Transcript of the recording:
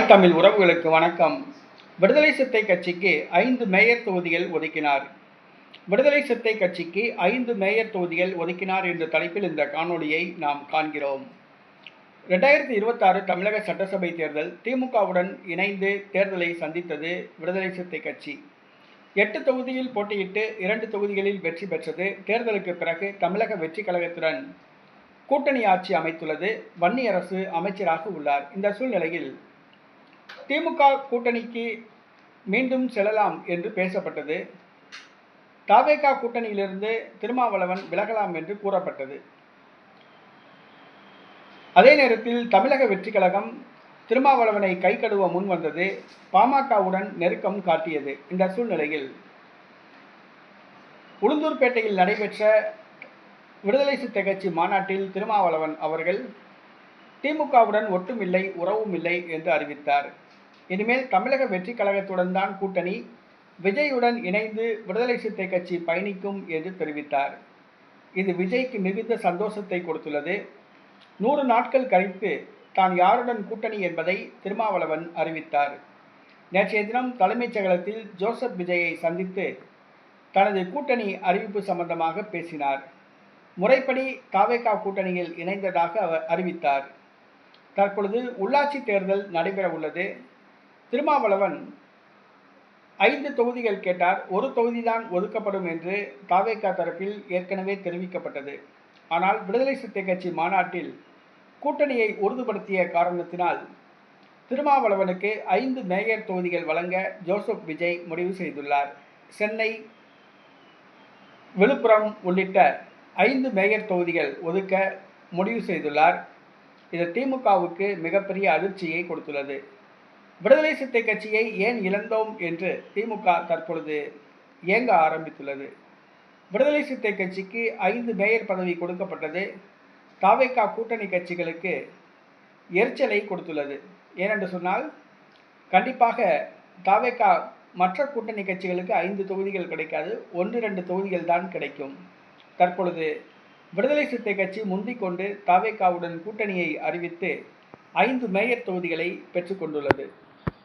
தாய் தமிழ் உறவுகளுக்கு வணக்கம். விடுதலை சிறுத்தை கட்சிக்கு 5 மேயர் தொகுதிகள் ஒதுக்கினார். விடுதலை சிறுத்தை கட்சிக்கு 5 மேயர் தொகுதிகள் ஒதுக்கினார் என்ற தலைப்பில் இந்த காணொளியை நாம் காண்கிறோம். 2026 தமிழக சட்டசபை தேர்தல் திமுகவுடன் இணைந்து தேர்தலை சந்தித்தது விடுதலை சிறுத்தை கட்சி. 8 தொகுதியில் போட்டியிட்டு 2 தொகுதிகளில் வெற்றி பெற்றது. தேர்தலுக்கு பிறகு தமிழக வெற்றி கழகத்துடன் கூட்டணி ஆட்சி அமைத்துள்ளது. வன்னியரசு அமைச்சராக உள்ளார். இந்த சூழ்நிலையில் திமுக கூட்டணிக்கு மீண்டும் செல்லலாம் என்று பேசப்பட்டது. தவேகா கூட்டணியிலிருந்து திருமாவளவன் விலகலாம் என்று கூறப்பட்டது. அதே நேரத்தில் தமிழக வெற்றி கழகம் திருமாவளவனை கை கழுவ முன் வந்தது. பாமகவுடன் நெருக்கம் காட்டியது. இந்த சூழ்நிலையில் உளுந்தூர்பேட்டையில் நடைபெற்ற விடுதலை சிறுத்தை கட்சி மாநாட்டில் திருமாவளவன் அவர்கள் திமுகவுடன் ஒட்டும் இல்லை, உறவும் இல்லை என்று அறிவித்தார். இனிமேல் தமிழக வெற்றி கழகத்துடன் தான் கூட்டணி, விஜயுடன் இணைந்து விடுதலை சிறுத்தை கட்சி பயணிக்கும் என்று தெரிவித்தார். இது விஜய்க்கு மிகுந்த சந்தோஷத்தை கொடுத்துள்ளது. 100 நாட்கள் கழித்து தான் யாருடன் கூட்டணி என்பதை திருமாவளவன் அறிவித்தார். நேற்றைய தினம் தலைமைச் செயலகத்தில் ஜோசப் விஜயை சந்தித்து தனது கூட்டணி அறிவிப்பு சம்பந்தமாக பேசினார். முறைப்படி தவேகா கூட்டணியில் இணைந்ததாக அவர் அறிவித்தார். தற்பொழுது உள்ளாட்சி தேர்தல் நடைபெற உள்ளது. திருமாவளவன் 5 தொகுதிகள் கேட்டார். 1 தொகுதிதான் ஒதுக்கப்படும் என்று தவேகா தரப்பில் ஏற்கனவே தெரிவிக்கப்பட்டது. ஆனால் விடுதலை சிறுத்தை கட்சி மாநாட்டில் கூட்டணியை உறுதிப்படுத்திய காரணத்தினால் திருமாவளவனுக்கு 5 மேயர் தொகுதிகள் வழங்க ஜோசப் விஜய் முடிவு செய்துள்ளார். சென்னை, விழுப்புரம் உள்ளிட்ட 5 மேயர் தொகுதிகள் ஒதுக்க முடிவு செய்துள்ளார். இது திமுகவுக்கு மிகப்பெரிய அதிர்ச்சியை கொடுத்துள்ளது. விடுதலை சிறுத்தை கட்சியை ஏன் இழந்தோம் என்று திமுக தற்பொழுது இயங்க ஆரம்பித்துள்ளது. விடுதலை சிறுத்தை கட்சிக்கு 5 மேயர் பதவி கொடுக்கப்பட்டது தவேகா கூட்டணி கட்சிகளுக்கு எரிச்சலை கொடுத்துள்ளது. ஏனென்று சொன்னால் கண்டிப்பாக தவேகா மற்ற கூட்டணி கட்சிகளுக்கு 5 தொகுதிகள் கிடைக்காது, 1-2 தொகுதிகள் தான் கிடைக்கும். தற்பொழுது விடுதலை சிறுத்தை கட்சி முந்திக்கொண்டு தவேகாவுடன் கூட்டணியை அறிவித்து 5 மேயர் தொகுதிகளை பெற்றுக்கொண்டுள்ளது.